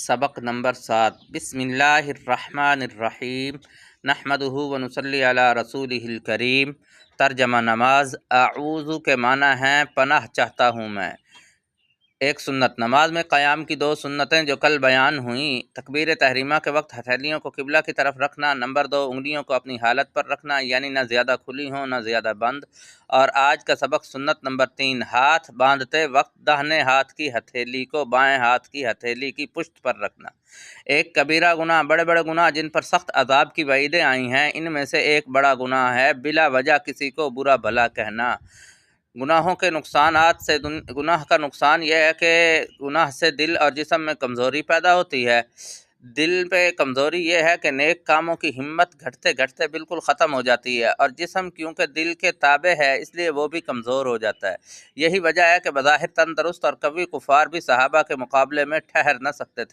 سبق نمبر 7 بسم اللہ الرحمن الرحیم نحمدہ ونصلی علی رسولہ الکریم۔ ترجمہ نماز۔ اعوذ کے معنی ہیں پناہ چاہتا ہوں میں۔ ایک سنت، نماز میں قیام کی 2 سنتیں جو کل بیان ہوئیں۔ تکبیر تحریمہ کے وقت ہتھیلیوں کو قبلہ کی طرف رکھنا، نمبر 2 انگلیوں کو اپنی حالت پر رکھنا، یعنی نہ زیادہ کھلی ہوں نہ زیادہ بند۔ اور آج کا سبق سنت نمبر 3، ہاتھ باندھتے وقت داہنے ہاتھ کی ہتھیلی کو بائیں ہاتھ کی ہتھیلی کی پشت پر رکھنا۔ ایک کبیرہ گناہ، بڑے بڑے گناہ جن پر سخت عذاب کی وعیدیں آئی ہیں، ان میں سے ایک بڑا گناہ ہے بلا وجہ کسی کو برا بھلا کہنا۔ گناہوں کے نقصانات سے گناہ کا نقصان یہ ہے کہ گناہ سے دل اور جسم میں کمزوری پیدا ہوتی ہے۔ دل پہ کمزوری یہ ہے کہ نیک کاموں کی ہمت گھٹتے گھٹتے بالکل ختم ہو جاتی ہے، اور جسم کیونکہ دل کے تابع ہے اس لیے وہ بھی کمزور ہو جاتا ہے۔ یہی وجہ ہے کہ بظاہر تندرست اور قوی کفار بھی صحابہ کے مقابلے میں ٹھہر نہ سکتے تھے۔